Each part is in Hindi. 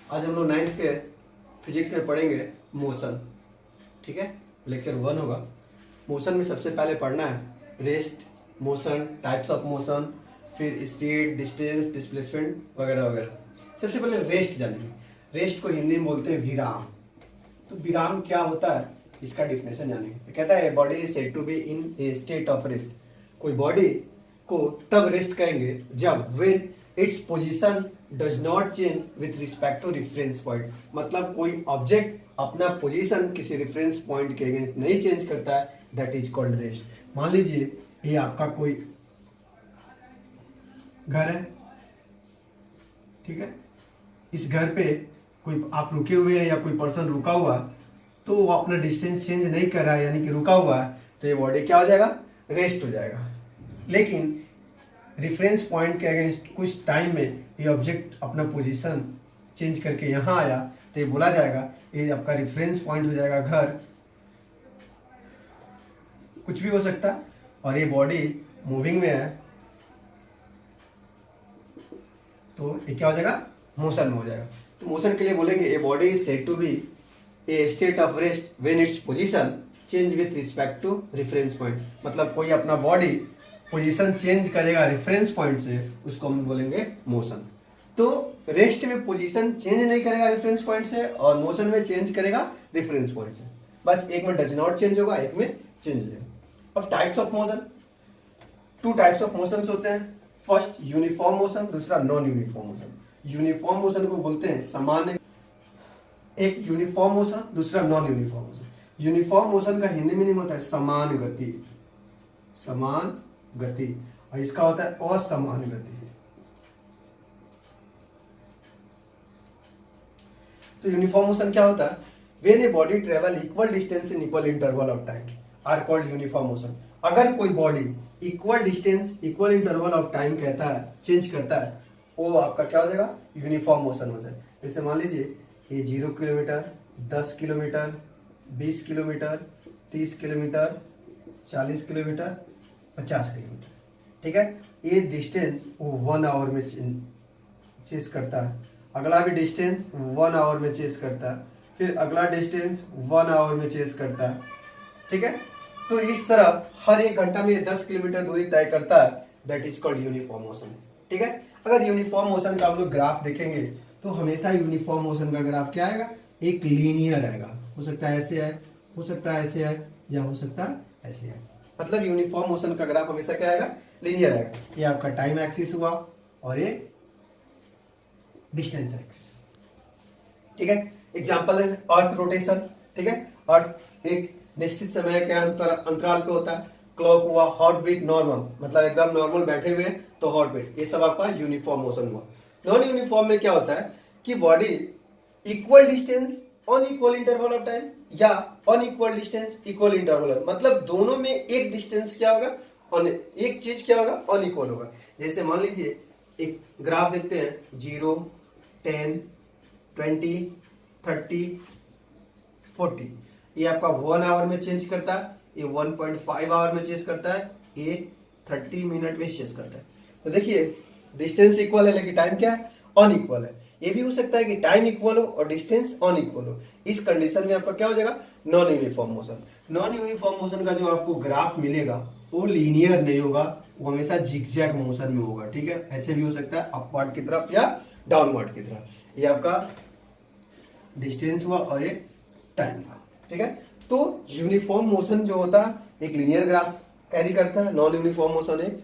आज हम लोग 9th के फिजिक्स में पढ़ेंगे मोशन। ठीक है, लेक्चर 1 होगा। मोशन में सबसे पहले पढ़ना है rest, motion, types of motion, फिर स्पीड, डिस्टेंस, डिस्प्लेसमेंट वगैरह वगैरह। सबसे पहले रेस्ट जानेंगे। रेस्ट को हिंदी में बोलते हैं विराम। तो विराम क्या होता है, इसका डिफिनेशन जानेंगे। तो कहता है body is said to be in a state of rest. कोई बॉडी को तब रेस्ट कहेंगे जब when its position does not change with respect to reference point. मतलब कोई ऑब्जेक्ट अपना पोजीशन किसी रेफरेंस पॉइंट के अगेंस्ट नहीं चेंज करता है, दैट इज कॉल्ड रेस्ट। मान लीजिए ये आपका कोई घर है, ठीक है। इस घर पे कोई आप रुके हुए हैं या कोई पर्सन रुका हुआ, तो वो अपना डिस्टेंस चेंज नहीं कर रहा है, यानी कि रुका हुआ है, तो ये बॉडी क्या हो जाएगा, रेस्ट हो जाएगा। लेकिन रेफरेंस पॉइंट के अगेंस्ट कुछ टाइम में ये ऑब्जेक्ट अपना पोजीशन चेंज करके यहाँ आया, तो ये बोला जाएगा ये आपका रेफरेंस पॉइंट हो जाएगा घर, कुछ भी हो सकता है, और ये बॉडी मूविंग में है, तो ये क्या हो जाएगा, मोशन में हो जाएगा। तो मोशन के लिए बोलेंगे a body is said to be a state of rest when its position change with respect to reference point. मतलब कोई अपना बॉडी पोजीशन चेंज करेगा रेफरेंस पॉइंट से, उसको हम बोलेंगे मोशन। तो रेस्ट में पोजीशन चेंज नहीं करेगा रेफरेंस पॉइंट से, और मोशन में चेंज करेगा रेफरेंस पॉइंट से। बस एक में डज नॉट चेंज होगा, एक में चेंज हो जाएगा। अब types of motion, 2 types of motion होते हैं। फर्स्ट यूनिफॉर्म मोशन, दूसरा non uniform motion. Uniform motion को बोलते हैं सामान्य, एक यूनिफॉर्म मोशन, दूसरा non uniform motion. Uniform motion का हिंदी मीनिंग होता है समान गति, समान गति, और इसका होता है असमान गति। तो यूनिफॉर्म मोशन क्या होता है, when a body travel equal distance in equal interval of time are called uniform motion. अगर कोई body equal distance equal interval of time कहता है, चेंज करता है, वो आपका क्या हो जाएगा, यूनिफॉर्म मोशन हो जाए। जैसे मान लीजिए ये 0 kilometre, 10 kilometre, 20 kilometre, 30 kilometre, 40 kilometre, 50 kilometre, ठीक है। ये डिस्टेंस वो 1 आवर में चेस करता है। अगला भी डिस्टेंस 1 आवर में चेस करता है, फिर अगला डिस्टेंस 1 आवर में चेस करता है, ठीक है। तो इस तरह हर 1 घंटा में 10 किलोमीटर दूरी तय करता है, that is called uniform motion, ठीक है। अगर यूनिफॉर्म मोशन का हम लोग ग्राफ देखेंगे तो हमेशा यूनिफॉर्म मोशन का ग्राफ क्या आएगा, एक लीनियर आएगा। हो सकता है ऐसे आए, हो सकता है ऐसे आए, या हो सकता है ऐसे आए। मतलब यूनिफॉर्म मोशन का ग्राफ हमेशा क्या आएगा, लीनियर आएगा। ये आपका टाइम एक्सिस हुआ और ये डिस्टेंस एक्सिस, ठीक है। एग्जांपल है अर्थ रोटेशन, ठीक है। अर्थ एक निश्चित समय के अंतराल पे होता है। क्लॉक हुआ, हॉट बीट, नॉर्मल, मतलब एकदम नॉर्मल बैठे हुए हैं तो हॉट बीट, ये सब आपका यूनिफॉर्म मोशन हुआ। नॉन यूनिफॉर्म में क्या होता है कि body equal distance on equal interval of time, या अनइक्वल डिस्टेंस इक्वल इंटरवल, मतलब दोनों में एक डिस्टेंस क्या होगा, एक चीज क्या होगा, अनइक्वल होगा। जैसे मान लीजिए एक ग्राफ देखते हैं, 0, 10, 20, 30, 40, ये आपका 1 आवर में चेंज करता है, ये 1.5 आवर में चेंज करता है, ये 30 मिनट में चेंज करता है। तो देखिए डिस्टेंस इक्वल है लेकिन टाइम क्या है, अनइक्वल है। ये भी हो सकता है कि टाइम इक्वल हो और डिस्टेंस अनइक्वल हो। इस कंडीशन में आपका क्या हो जाएगा, non uniform motion. Non uniform motion का जो आपको ग्राफ मिलेगा वो लीनियर नहीं होगा, वो हमेशा जिगजैग मोशन में होगा, ठीक है। ऐसे भी हो सकता है अपवर्ड की तरफ या डाउनवर्ड की तरफ। ये आपका डिस्टेंस हुआ और ये टाइम हुआ, ठीक है। तो यूनिफॉर्म मोशन जो होता है एक लीनियर ग्राफ कैरी करता है, नॉन यूनिफॉर्म मोशन एक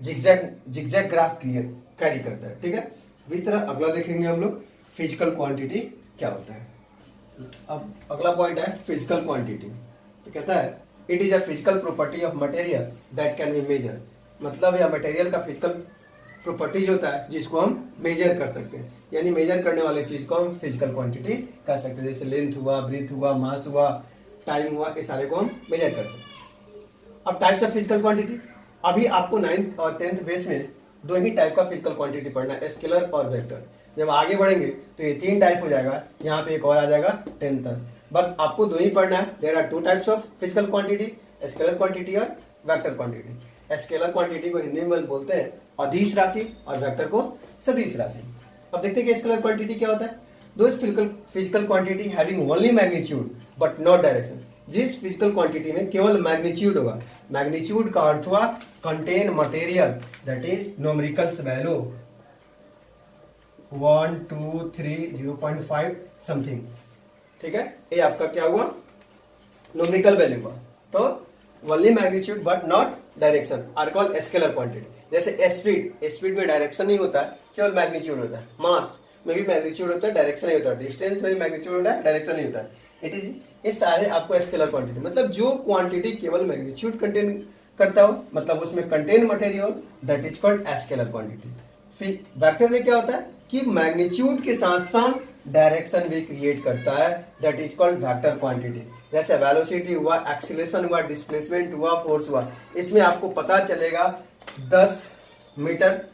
जिगजैग ग्राफ कैरी करता है, ठीक है। इस तरह अगला देखेंगे हम लोग फिजिकल क्वांटिटी क्या होता है। अब अगला पॉइंट है फिजिकल क्वांटिटी। तो कहता है it is a physical property of material that can be measure. मतलब यह मटेरियल का फिजिकल प्रॉपर्टीज होता है जिसको हम मेजर कर सकते हैं, यानी मेजर करने वाले चीज को हम फिजिकल क्वांटिटी कर सकते हैं। जैसे लेंथ हुआ, ब्रीथ हुआ, मास हुआ, टाइम हुआ, ये सारे को हम मेजर कर सकते हैं। अब टाइप्स ऑफ फिजिकल क्वांटिटी, अभी आपको 9th और 10th बेस में 2 ही टाइप का फिजिकल क्वांटिटी पढ़ना है, स्केलर और वेक्टर। जब आगे बढ़ेंगे तो ये 3 टाइप हो जाएगा, यहाँ पे एक और आ जाएगा 10th तक। बट आपको 2 ही पढ़ना है। There are 2 types of physical quantity, scalar quantity और वेक्टर क्वांटिटी। स्केलर क्वांटिटी को हिंदी में बोलते हैं अदिश राशि और वेक्टर को सदिश राशि। अब देखते हैं कि स्केलर क्वांटिटी क्या होता है। Those physical quantity having only magnitude but not direction, जिस फिजिकल क्वांटिटी में केवल मैग्नीट्यूड होगा, मैग्नीट्यूड का अर्थ हुआ contain material, that is numericals value 1 2 3 0.5 something, ठीक है, ये आपका क्या हुआ न्यूमेरिकल वैल्यू हुआ। तो only magnitude but not direction are called scalar quantity. जैसे स्पीड में डायरेक्शन नहीं होता है, केवल मैग्नीट्यूड होता है। मास में भी मैग्नीट्यूड होता है, डायरेक्शन नहीं होता है। डिस्टेंस में भी मैग्नीट्यूड होता है, डायरेक्शन नहीं होता है। इट इज, ये सारे आपको स्केलर क्वांटिटी, मतलब जो क्वांटिटी केवल मैग्नीट्यूड कंटेन करता हो, मतलब उसमें contain material, that is called scalar quantity. फिर वेक्टर में क्या होता है कि मैग्नीट्यूड के साथ साथ डायरेक्शन भी क्रिएट करता है, that is called vector quantity. जैसे वेलोसिटी हुआ, एक्सीलरेशन हुआ, डिस्प्लेसमेंट हुआ, फोर्स हुआ, इसमें आपको पता चलेगा 10 metre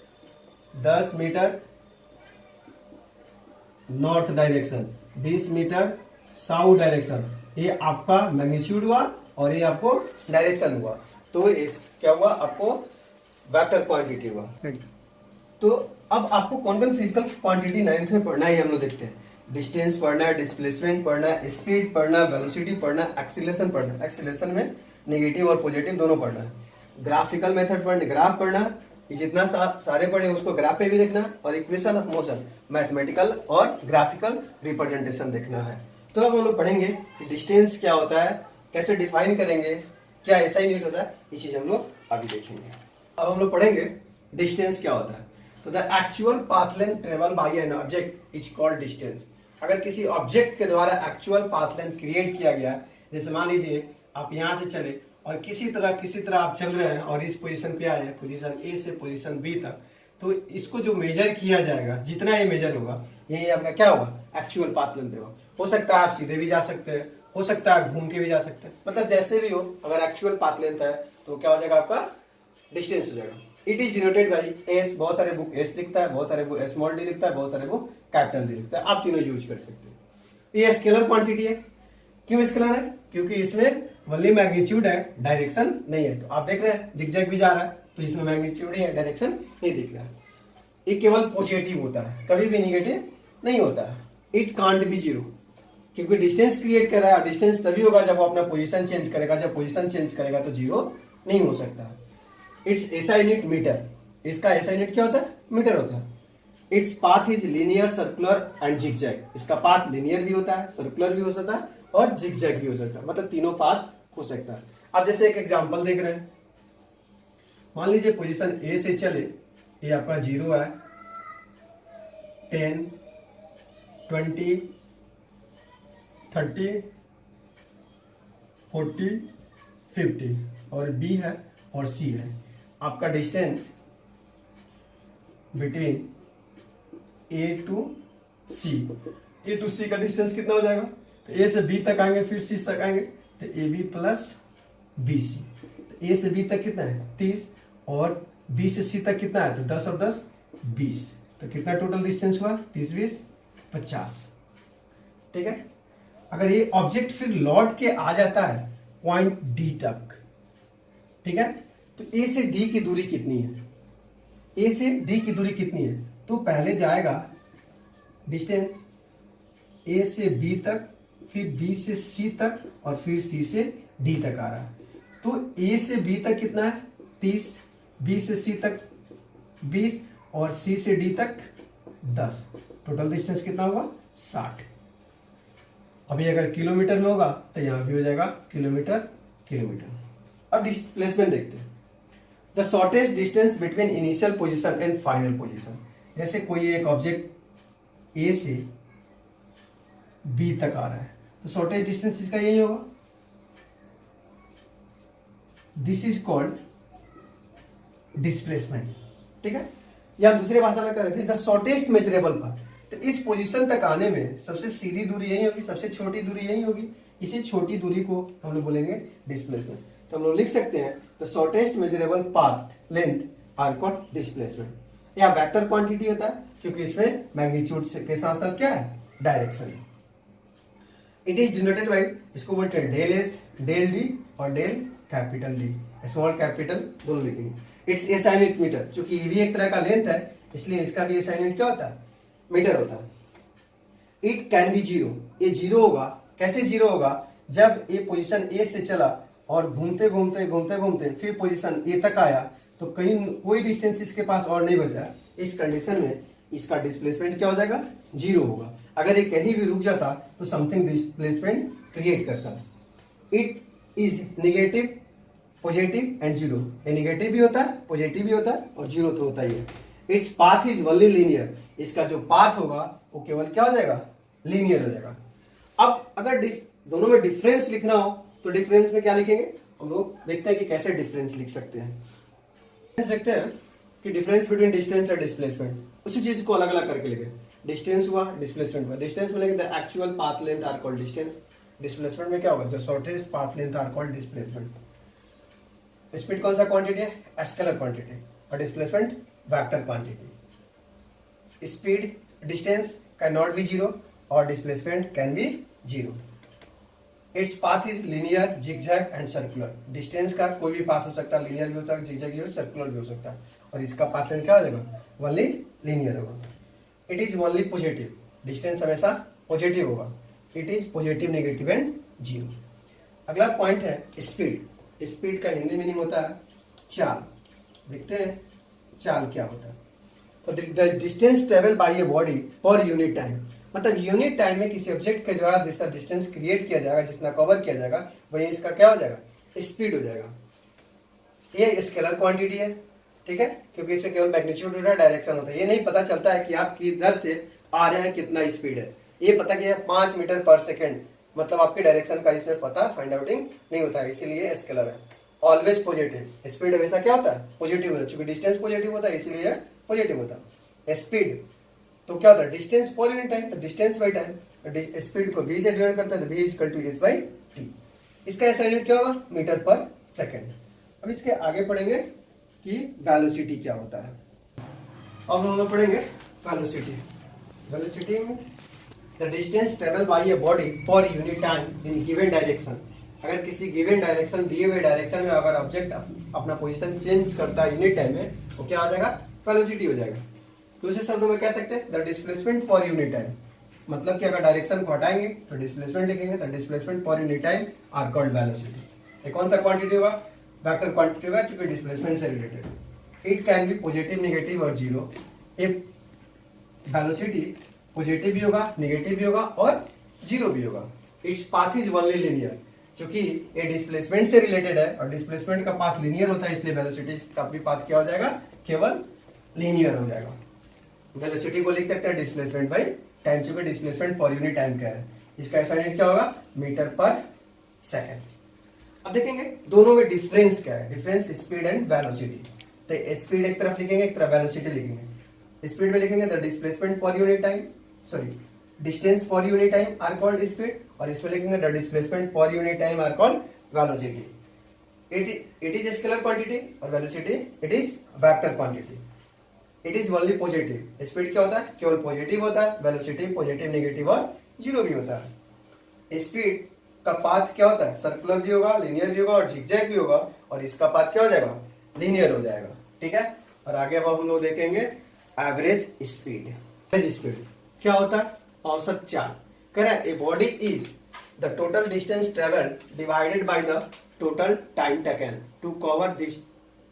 north direction, 20 metre south direction, ये आपका मैग्नीट्यूड हुआ और ये आपको डायरेक्शन हुआ। तो इस क्या हुआ आपको वेक्टर क्वांटिटी हुआ। तो अब आपको कौन कौन फिजिकल क्वांटिटी 9th में पढ़ना है हम लोग देखते हैं। डिस्टेंस पढ़ना है, डिस्प्लेसमेंट पढ़ना है, स्पीड पढ़ना है, वेलोसिटी पढ़ना है, एक्सीलरेशन पढ़ना है। एक्सीलरेशन में नेगेटिव और पॉजिटिव दोनों पढ़ना है। ग्राफिकल मेथड पढ़ना, ग्राफ पढ़ना, ये जितना सारे पढ़े उसको ग्राफ पे भी देखना, और इक्वेशन ऑफ मोशन, मैथमेटिकल और ग्राफिकल रिप्रेजेंटेशन देखना है। तो अब हम लोग पढ़ेंगे कि डिस्टेंस क्या होता है, कैसे डिफाइन करेंगे, क्या ऐसा यूनिट होता है, ये चीज हम लोग अभी देखेंगे। अब हम लोग पढ़ेंगे डिस्टेंस क्या होता है। तो the actual path length travel by an object is called distance. अगर किसी ऑब्जेक्ट के द्वारा एक्चुअल पाथ लेंथ क्रिएट किया गया, जैसे मान लीजिए आप यहाँ से चले और किसी तरह आप चल रहे हैं और इस पोजीशन पे आए, पोजीशन ए से पोजीशन बी तक, तो इसको जो मेजर किया जाएगा, जितना ये मेजर होगा, यही आपका क्या होगा एक्चुअल पाथ लेंथ होगा। हो सकता है आप सीधे भी जा सकते हैं, हो सकता है आप घूम के भी जा सकते हैं, मतलब जैसे भी हो, अगर एक्चुअल पाथ लेंथ है तो क्या हो जाएगा आपका डिस्टेंस हो जाएगा। It is denoted by S, बहुत सारे बुक एस लिखता है, बहुत सारे बुक स्मॉल डी लिखता है, बहुत सारे बुक कैपिटल डी लिखता है, आप तीनों यूज कर सकते हैं। ये स्केलर क्वांटिटी है। क्यों स्केलर है? क्योंकि इसमें ओनली मैग्नीट्यूड है, डायरेक्शन नहीं है। तो आप देख रहे हैं जिगजैग भी जा रहा है, तो इसमें मैग्नीट्यूड ही है, डायरेक्शन नहीं दिख रहा है। ये केवल पॉजिटिव होता है, कभी भी निगेटिव नहीं होता है। इट कांट बी जीरो, क्योंकि डिस्टेंस क्रिएट कर रहा है। डिस्टेंस तभी होगा जब वो अपना पोजीशन चेंज करेगा, जब पोजीशन चेंज करेगा तो जीरो नहीं हो सकता। इट्स ऐसा यूनिट मीटर, इसका ऐसा यूनिट क्या होता है मीटर होता है। It's path is linear, circular and zigzag. इसका पाथ लीनियर भी होता है, सर्कुलर भी हो सकता है और जिगजैग भी हो सकता है, मतलब तीनों पाथ हो सकता है। अब जैसे एक एग्जांपल देख रहे हैं, मान लीजिए पोजीशन ए से चले, ये आपका 0 है, 10 20 30 40 50 और बी है और सी है। आपका डिस्टेंस बिटवीन ए टू सी का डिस्टेंस कितना हो जाएगा? तो ए से बी तक आएंगे, फिर सी तक आएंगे, तो A B plus B C. तो ए से बी तक कितना है 30 और बी से सी तक कितना है? तो 10 और 10 20। तो कितना टोटल डिस्टेंस हुआ? 30 20 50। ठीक है। अगर ये ऑब्जेक्ट फिर लौट के आ जाता है पॉइंट डी तक, ठीक है, तो ए से डी की दूरी कितनी है? ए से डी की दूरी कितनी है? तो पहले जाएगा डिस्टेंस ए से बी तक, फिर बी से सी तक और फिर सी से डी तक आ रहा है। तो ए से बी तक कितना है? 30, बी से सी तक 20 और सी से डी तक 10। टोटल डिस्टेंस कितना होगा? 60। अभी अगर किलोमीटर में होगा तो यहां भी हो जाएगा किलोमीटर। अब डिस्प्लेसमेंट देखते हैं। The shortest distance between initial position and final position. जैसे कोई एक ऑब्जेक्ट ए से बी तक आ रहा है, तो शॉर्टेस्ट डिस्टेंस इसका यही होगा। This is called displacement. ठीक है, या दूसरी भाषा में कहते हैं द शॉर्टेस्ट मेजरेबल पाथ। तो इस पोजीशन तक आने में सबसे सीधी दूरी यही होगी, सबसे छोटी दूरी यही होगी। इसी छोटी दूरी को हम लोग बोलेंगे डिस्प्लेसमेंट। तो हम लोग लिख सकते हैं the shortest measurable path length are called displacement. या वेक्टर क्वांटिटी होता है क्योंकि इसमें मैग्नीट्यूड के साथ साथ क्या है? Direction. It is denoted by, इसको बोलते हैं डेल एस, डेल डी और del capital D. Small capital दोनों लिखेंगे। इट्स एसआई यूनिट मीटर, चूंकि ये भी एक तरह का लेंथ है इसलिए इसका भी एसआई यूनिट क्या होता है? मीटर होता है। इट कैन बी जीरो, ये जीरो होगा। कैसे जीरो होगा? जब ये पोजीशन ए से चला और घूमते घूमते घूमते घूमते फिर पोजीशन ए तक आया तो कहीं कोई डिस्टेंस इसके पास और नहीं बचा। इस कंडीशन में इसका डिस्प्लेसमेंट क्या हो जाएगा? जीरो होगा। अगर ये कहीं भी रुक जाता तो समथिंग डिस्प्लेसमेंट क्रिएट करता। It is negative, positive and zero. ये निगेटिव भी होता है, पॉजिटिव भी होता है और जीरो तो होता ही है। It's path is only linear, इसका जो पाथ होगा वो केवल क्या हो जाएगा? लीनियर हो जाएगा। अब अगर दोनों में डिफरेंस लिखना हो तो डिफरेंस में क्या लिखेंगे? हम लोग देखते हैं कि कैसे डिफरेंस लिख सकते हैं। देखते हैं कि डिफरेंस बिटवीन डिस्टेंस और डिस्प्लेसमेंट, उसी चीज को अलग अलग करके लिखे। डिस्टेंस हुआ, डिस्प्लेसमेंट हुआ। डिस्टेंस में लेंगे the actual path length are called distance. Displacement में क्या होगा? The shortest path length are called displacement. Speed कौन सा क्वांटिटी है? Scalar quantity. और displacement vector quantity. Speed, distance can not be zero और displacement can be zero. Its path is linear, zigzag and circular. Distance का कोई भी पाथ हो सकता है, लीनियर भी हो सकता है, जिगजैग भी हो, सर्कुलर भी हो सकता है। और इसका पाथ लेंथ क्या हो जाएगा? ओनली लीनियर होगा। It is only positive, distance हमेशा पॉजिटिव होगा। It is positive, negative and zero. अगला पॉइंट है स्पीड। स्पीड का हिंदी मीनिंग होता है चाल। देखते हैं चाल क्या होता है। तो the distance travel by a body पर यूनिट टाइम, मतलब यूनिट टाइम में किसी ऑब्जेक्ट के द्वारा जितना डिस्टेंस क्रिएट किया जाएगा, जितना कवर किया जाएगा, वही इसका क्या हो जाएगा? स्पीड हो जाएगा। ये स्केलर क्वांटिटी है, ठीक है, क्योंकि इसमें केवल मैग्नीट्यूड होता है, डायरेक्शन होता है। ये नहीं पता चलता है कि आप किधर से आ रहे हैं, कितना स्पीड है। ये पता कि 5 मीटर पर सेकेंड, मतलब आपके डायरेक्शन का इसमें पता फाइंड आउटिंग नहीं होता है, इसीलिए स्केलर है। ऑलवेज पॉजिटिव, स्पीड हमेशा क्या होता है? पॉजिटिव होता है, क्योंकि डिस्टेंस पॉजिटिव होता है इसलिए पॉजिटिव होता है। स्पीड तो क्या होता है? डिस्टेंस पर यूनिट टाइम, तो डिस्टेंस बाई टाइम। स्पीड को v से डिवाइड करता है तो v equal to s by t. इसका ऐसा यूनिट क्या होगा? मीटर पर सेकेंड। अब इसके आगे पढ़ेंगे कि वेलोसिटी क्या होता है। अब हम लोग पढ़ेंगे वेलोसिटी। वेलोसिटी में the distance travel by a body पर unit time in given direction. अगर किसी गिवन डायरेक्शन, दिए हुए डायरेक्शन में अगर ऑब्जेक्ट अपना पोजीशन चेंज करता है यूनिट टाइम में, तो क्या हो जाएगा? वेलोसिटी हो जाएगा। दूसरे शब्दों में कह सकते हैं the displacement for unit time, मतलब कि अगर डायरेक्शन को हटाएंगे तो डिस्प्लेसमेंट लिखेंगे, तो displacement for unit time are called velocity. ये कौन सा क्वांटिटी होगा? वेक्टर क्वांटिटी होगा, क्योंकि डिस्प्लेसमेंट से related. It can be positive, negative और जीरो। ये वेलोसिटी पॉजिटिव भी होगा, नेगेटिव भी होगा और जीरो भी होगा। It's path is only linear, क्योंकि ये डिस्प्लेसमेंट से रिलेटेड है और डिस्प्लेसमेंट का पाथ लीनियर होता है, इसलिए वेलोसिटी का भी पाथ क्या हो जाएगा? केवल लीनियर हो जाएगा। वेलोसिटी को लिख सकते हैं डिस्प्लेसमेंट बाई टाइम, चूंकि डिस्प्लेसमेंट पर यूनिट टाइम का है। इसका ऐसा यूनिट क्या होगा? मीटर पर सेकेंड। अब देखेंगे दोनों में डिफरेंस क्या है। Difference speed and velocity. तो स्पीड एक तरफ लिखेंगे, एक तरफ वेलोसिटी लिखेंगे। स्पीड में लिखेंगे the displacement per unit time, sorry distance पर unit time are called speed, और इसमें लिखेंगे the displacement per unit time are called velocity. It is scalar quantity और velocity it is vector quantity. It is only positive, speed क्या होता है? केवल पॉजिटिव होता है। वेलोसिटी पॉजिटिव, नेगेटिव और जीरो भी होता है। स्पीड का पाथ क्या होता है? सर्कुलर भी होगा, लीनियर भी होगा और जिगजैग भी होगा, और इसका पाथ क्या हो जाएगा? लीनियर हो जाएगा, ठीक है। और आगे अब हम लोग देखेंगे एवरेज स्पीड। एवरेज स्पीड क्या होता है? औसत चाल। कह रहा है a body is the total distance travel divided by the total time taken to cover this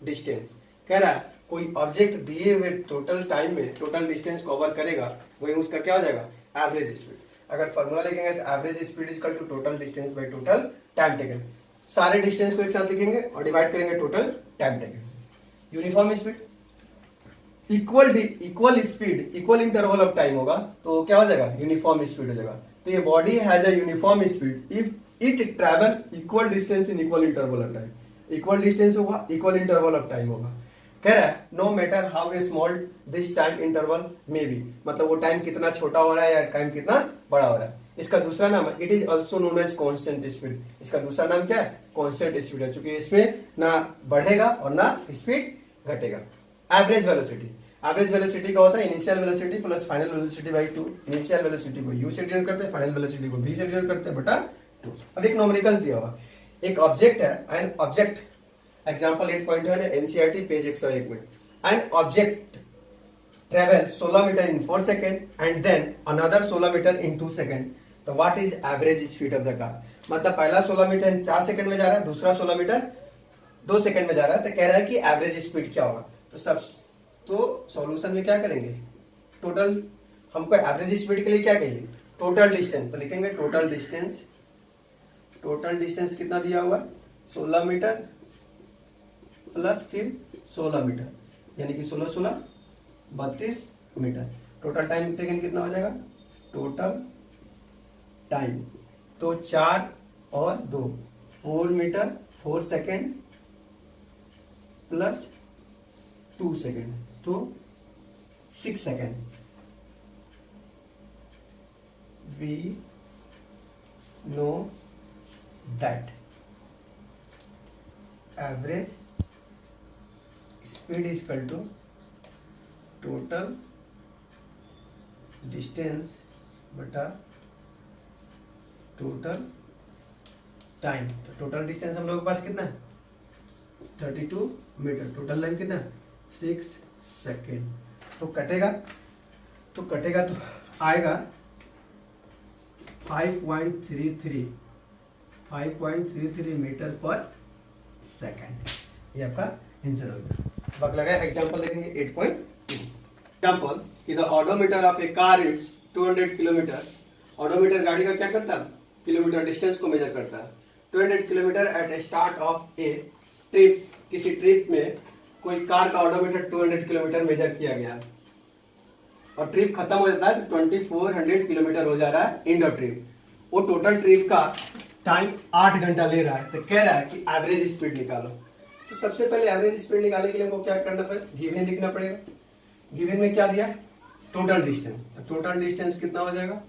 distance. कह रहा है कोई ऑब्जेक्ट दिए हुए टोटल टाइम में टोटल डिस्टेंस कवर करेगा, वही उसका क्या हो जाएगा? Average speed. अगर फॉर्मूला लिखेंगे तो average speed is equal to total distance by total time taken. सारे डिस्टेंस को एक साथ लिखेंगे और डिवाइड करेंगे total time taken. Uniform speed, equal speed, equal interval of time होगा, तो क्या हो जाएगा? यूनिफॉर्म स्पीड हो जाएगा। तो ये body has a uniform speed if it travel equal distance in equal interval of time. Equal distance होगा, इक्वल इंटरवल ऑफ टाइम होगा। कह रहा है no matter how a small this time interval may be, मतलब वो टाइम कितना छोटा हो रहा है या टाइम कितना बड़ा हो रहा है। इसका दूसरा नाम है it is also known as constant speed. इसका दूसरा नाम क्या है? कॉन्स्टेंट स्पीड है, क्योंकि इसमें ना बढ़ेगा और ना स्पीड घटेगा। एवरेज वेलोसिटी, एवरेज वेलोसिटी का होता है initial velocity plus final velocity by 2। Initial velocity को u से डिनोट करते हैं, फाइनल वेलोसिटी को v से डिनोट करते हैं बटा 2। अब एक न्यूमेरिकल्स दिया हुआ, एक ऑब्जेक्ट है, एन ऑब्जेक्ट, एग्जांपल 8.1 है एनसीईआरटी पेज 101 में। An object travel 16 meter in 4 seconds and then another 16 meter in 2 seconds. तो what is average speed of the car? मतलब पहला 16 मीटर 4 सेकंड में जा रहा है, दूसरा 16 मीटर 2 सेकंड में जा रहा है, तो कह रहा है कि एवरेज स्पीड क्या होगा। तो सॉल्यूशन में क्या करेंगे, टोटल, हमको एवरेज स्पीड के लिए क्या कहिए, टोटल डिस्टेंस, तो लिखेंगे टोटल डिस्टेंस कितना दिया हुआ है 16 मीटर प्लस फिर 16 मीटर, यानी कि 16 16 32 मीटर। टोटल टाइम टेकन कितना हो जाएगा, टोटल टाइम तो 4 और 2 4 मीटर 4 सेकेंड प्लस 2 सेकेंड तो 6 second. We know that average speed is equal to total distance बटा टोटल टाइम। तो टोटल डिस्टेंस हम लोग के पास कितना है 32 मीटर, टोटल टाइम कितना 6 सेकेंड। तो कटेगा तो आएगा 5.33 मीटर पर सेकेंड। ये आपका आंसर होगा। अब अगला एग्जांपल देखेंगे 8.2। एग्जांपल कि the odometer of A car reads 200 kilometre. Odometer गाड़ी का क्या करता है, किलोमीटर डिस्टेंस को मेजर करता है। 200 kilometre at a start of a trip. किसी ट्रिप में कोई कार का ऑडोमीटर 200 किलोमीटर मेजर किया गया और ट्रिप खत्म हो जाता है तो 2400 किलोमीटर हो जा रहा है एंड ऑफ ट्रिप। वो टोटल ट्रिप का टाइम 8 घंटा ले रहा है, तो कह रहा है कि एवरेज स्पीड निकालो। तो सबसे पहले एवरेज स्पीड निकालने के लिए हमको क्या करना पड़ेगा, गिवन लिखना पड़ेगा। गिवन में क्या दिया है, टोटल डिस्टेंस। तो टोटल डिस्टेंस कितना हो जाएगा,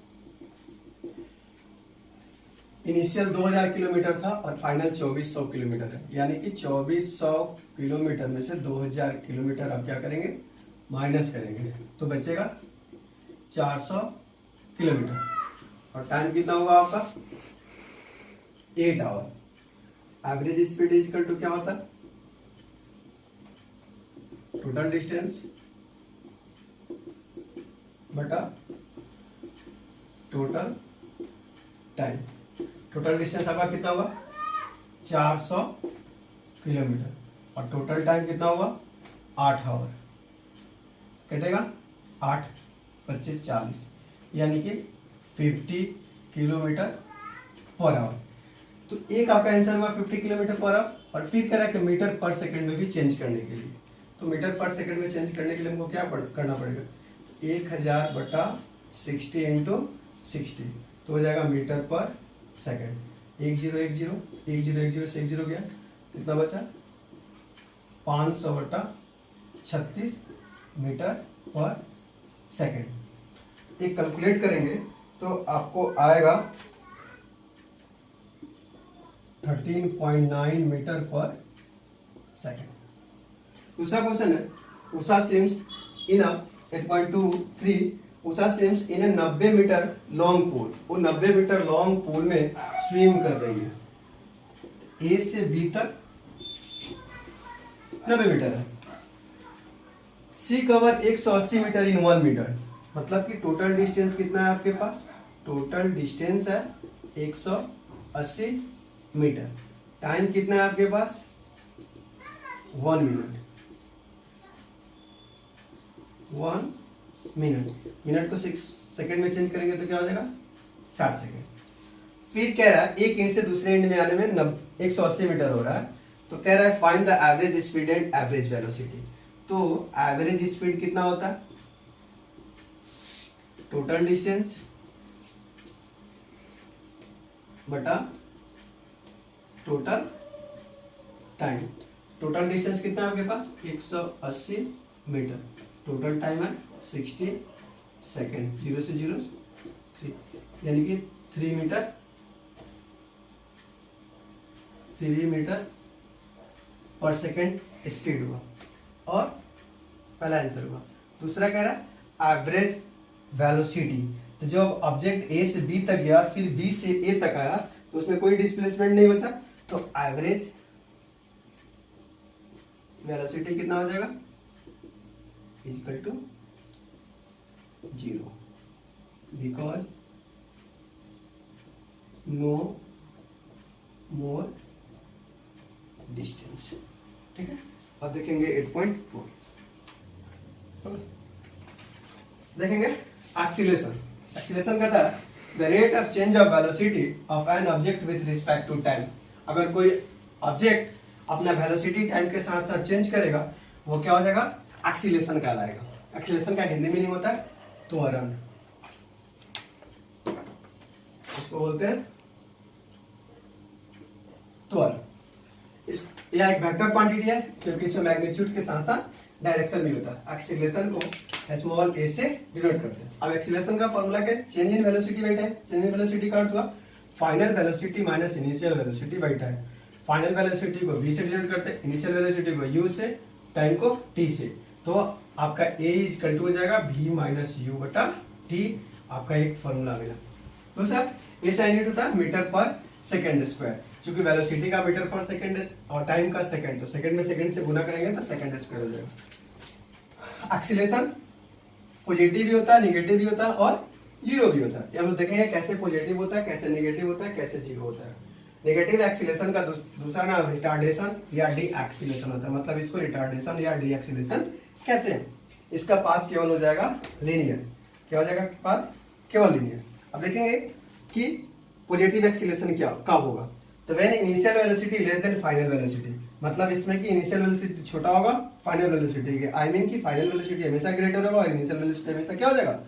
इनिशियल 2000 किलोमीटर था और फाइनल 2400 किलोमीटर है, यानी कि 2400 किलोमीटर में से 2000 किलोमीटर आप क्या करेंगे, माइनस करेंगे, तो बचेगा 400 किलोमीटर। और टाइम कितना होगा आपका 8 hour. Average speed is equal to क्या होता है, टोटल डिस्टेंस बटा टोटल टाइम। टोटल डिस्टेंस आपका कितना होगा 400 किलोमीटर और टोटल टाइम कितना होगा 8 आवर। कटेगा 8 25 40, यानी कि 50 किलोमीटर पर आवर। तो एक आपका आंसर हुआ 50 किलोमीटर पर आवर। और फिर कह रहा है कि मीटर पर सेकंड में भी चेंज करने के लिए, तो मीटर पर सेकंड में चेंज करने के लिए हमको क्या करना पड़ेगा, 1000 बटा 60 इंटू 60 तो हो जाएगा मीटर पर सेकंड। 1010 से 10 गया, कितना बचा 500 बटा 36 मीटर पर सेकंड। एक कैलकुलेट करेंगे तो आपको आएगा 13.9 मीटर पर सेकंड। दूसरा क्वेश्चन है, Usha swims in 8.23 Usha swims in 90 metre long pool. वो 90 मीटर लॉन्ग पूल में स्विम कर रही है, ए से बी तक 90 मीटर है। सी कवर 180 मीटर इन 1 मीटर, मतलब कि टोटल डिस्टेंस कितना है आपके पास, टोटल डिस्टेंस है 180 मीटर। टाइम कितना है आपके पास 1 मिनट। 1 मिनट को 6 सेकंड में चेंज करेंगे तो क्या हो जाएगा 60 सेकंड। फिर कह रहा है एक एंड से दूसरे एंड में आने में 180 मीटर हो रहा है, तो कह रहा है find the average speed and average velocity. तो एवरेज स्पीड कितना होता है, टोटल डिस्टेंस बटा टोटल टाइम। टोटल डिस्टेंस कितना है आपके पास 180 मीटर, टोटल टाइम है 60 सेकेंड। 0 से 0 3, यानी कि 3 मीटर पर सेकेंड स्पीड हुआ और पहला आंसर हुआ। दूसरा कह रहा है एवरेज वेलोसिटी। तो जब ऑब्जेक्ट ए से बी तक गया फिर बी से ए तक आया तो उसमें कोई डिस्प्लेसमेंट नहीं बचा, तो एवरेज वेलोसिटी कितना हो जाएगा equal to 0 because no more distance. ठीक है, अब देखेंगे 8.4 देखेंगे एक्सीलरेशन। एक्सीलरेशन कहता है the rate of change of velocity of an object with respect to time. अगर कोई ऑब्जेक्ट अपना वेलोसिटी टाइम के साथ साथ चेंज करेगा वो क्या हो जाएगा, एक्सीलरेशन कहलाएगा। एक्सीलरेशन का हिंदी मीनिंग होता है त्वरण, इसको बोलते हैं त्वरण। यह एक वेक्टर क्वांटिटी है क्योंकि इसमें मैग्नीट्यूड के साथ साथ डायरेक्शन भी होता है। एक्सीलरेशन को स्मॉल a से डिनोट करते हैं। अब एक्सीलरेशन का फॉर्मूला क्या है, change in velocity by time. Change in velocity का अर्थ हुआ final velocity minus initial velocity by time. Final velocity को v से डिनोट करते हैं, इनिशियल वेलोसिटी को u से, टाइम को t से। तो आपका a इक्वल टू हो जाएगा v माइनस u बटा t, आपका एक फॉर्मूला मिला। दूसरा a से यूनिट होता है मीटर पर सेकेंड स्क्वायर, क्योंकि वेलोसिटी का मीटर पर सेकंड है और टाइम का सेकंड, तो सेकंड में सेकंड से गुना करेंगे तो सेकंड स्क्वायर हो जाएगा। एक्सीलरेशन पॉजिटिव भी होता है, नेगेटिव भी होता है और जीरो भी होता है। हम लोग देखेंगे कैसे पॉजिटिव होता है, कैसे नेगेटिव होता है, कैसे जीरो होता है। नेगेटिव एक्सीलरेशन का दूसरा नाम रिटार्डेशन या डी एक्सीलरेशन होता है, मतलब इसको रिटार्डेशन या डी एक्सीलरेशन कहते हैं। इसका पाथ केवल हो जाएगा लीनियर। क्या हो जाएगा पाथ, केवल लीनियर। अब देखेंगे कि पॉजिटिव एक्सीलरेशन क्या कब होगा, तो when initial velocity less than final velocity, मतलब इसमें कि इनिशियल वेलोसिटी छोटा होगा फाइनल वेलोसिटी के, आई मीन कि फाइनल वेलोसिटी हमेशा ग्रेटर होगा और इनिशियल वेलोसिटी हमेशा क्या हो जाएगा,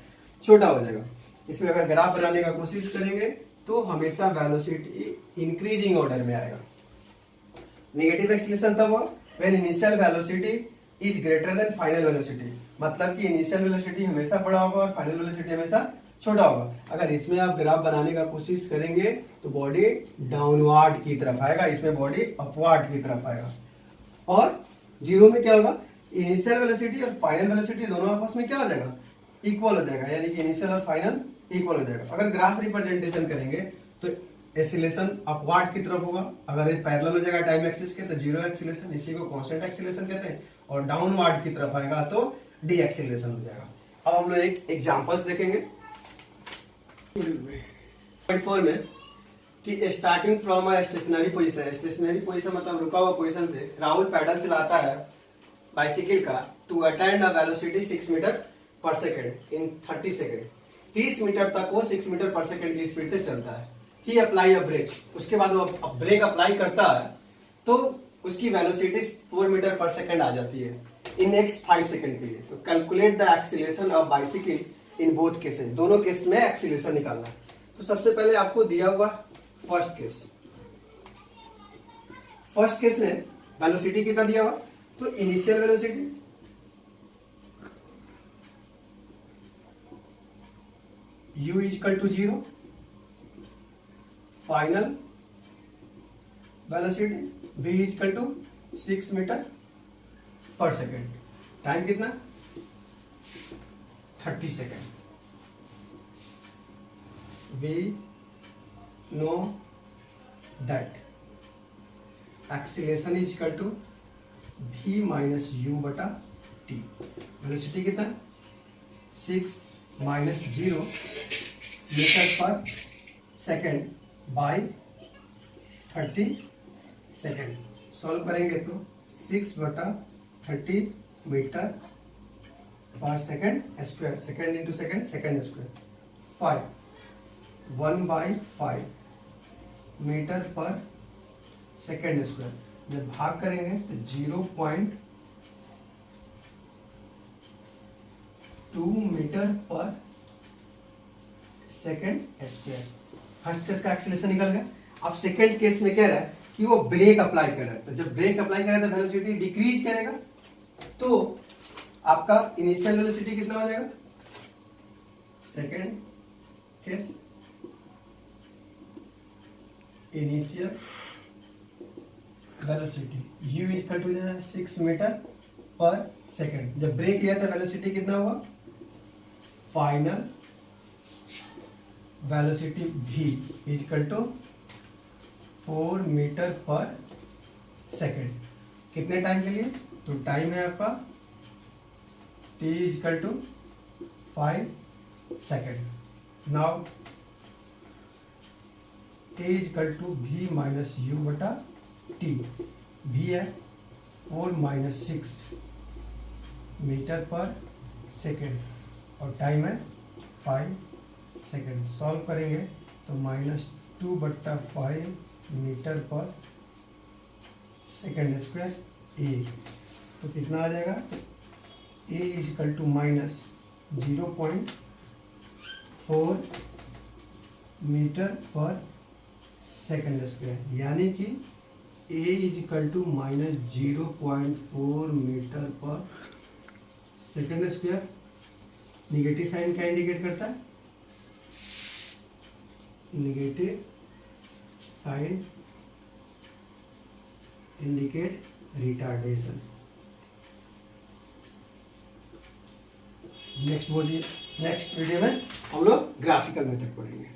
छोटा हो जाएगा। इसमें अगर ग्राफ बनाने का कोशिश करेंगे तो हमेशा वेलोसिटी इंक्रीजिंग ऑर्डर में आएगा। नेगेटिव एक्सीलरेशन तब होगा when initial velocity is greater than final velocity, मतलब कि इनिशियल वेलोसिटी हमेशा बड़ा होगा और फाइनल वेलोसिटी हमेशा छोटा होगा। अगर इसमें आप ग्राफ बनाने का कोशिश करेंगे तो बॉडी डाउनवर्ड की तरफ आएगा, इसमें बॉडी अपवर्ड की तरफ आएगा। और जीरो में क्या होगा, इनिशियल वेलोसिटी और फाइनल वेलोसिटी दोनों आपस में क्या हो जाएगा, इक्वल हो जाएगा, यानी कि इनिशियल और फाइनल इक्वल हो जाएगा। अगर ग्राफ रिप्रेजेंटेशन करेंगे तो एक्सीलरेशन अपवर्ड की तरफ होगा, अगर ये पैरेलल हो जाएगा टाइम एक्सिस के तो जीरो एक्सीलरेशन, इसी को कांस्टेंट एक्सीलरेशन कहते हैं, और डाउनवर्ड की तरफ आएगा तो डी एक्सीलरेशन हो जाएगा। अब हम लोग एक एग्जांपल्स देखेंगे 4 में कि starting from a stationary position, stationary position मतलब रुका हुआ पोजीशन से राहुल पैडल चलाता है बाइसिकल का to attend a velocity 6 metre पर सेकंड इन 30 सेकंड। 30 मीटर तक वो 6 मीटर पर सेकंड की स्पीड से चलता है। ही अप्लाई अ ब्रेक, उसके बाद वो ब्रेक अप्लाई करता है तो उसकी वेलोसिटी 4 मीटर पर सेकंड आ जाती है इन नेक्स्ट 5 सेकंड के लिए। तो calculate the acceleration of bicycle in both cases, दोनों केस में एक्सीलरेशन निकालना है। तो सबसे पहले आपको दिया हुआ फर्स्ट केस, फर्स्ट केस में वेलोसिटी कितना दिया हुआ, तो initial velocity u equal to 0, final velocity v equal to 6 metre पर सेकेंड, टाइम कितना 30 second. we know that acceleration is equal to v minus u बटा t। वेलोसिटी कितना 6 माइनस 0 मीटर पर सेकेंड बाई 30 सेकेंड। सॉल्व करेंगे तो 6 बटा 30 मीटर पर second square, second into second, second square 5 1/5 metre पर सेकेंड स्क्वायर। जब भाग करेंगे तो 0.2 मीटर पर सेकेंड स्क्वायर। फर्स्ट केस का एक्सीलरेशन निकल गया। अब सेकेंड केस में कह रहा है कि वो ब्रेक अप्लाई कर रहा है, तो जब ब्रेक अप्लाई कर रहा है तो वेलोसिटी डिक्रीज करेगा, तो आपका इनिशियल वेलोसिटी कितना हो जाएगा, second case initial velocity u equal to 6 metre पर सेकेंड। जब ब्रेक लिया था वेलोसिटी कितना हुआ, final velocity v equal to 4 metre पर सेकेंड। कितने टाइम के लिए, तो टाइम है आपका t equal to 5 second. Now a equal to v minus u बटा टी। वी है 4 - 6 मीटर पर सेकेंड और टाइम है 5 सेकेंड। सॉल्व करेंगे तो -2 बट्टा 5 मीटर पर सेकेंड स्क्वायर ए, तो कितना आ जाएगा? ए इजकल टू -0.4 मीटर पर सेकेंड स्क्वायर, यानी कि ए इजकल टू -0.4 मीटर पर सेकेंड स्क्वायर। निगेटिव साइन क्या इंडिकेट करता है? Negative sign indicate retardation. Next video में हम लोग ग्राफिकल मेथड पढ़ेंगे।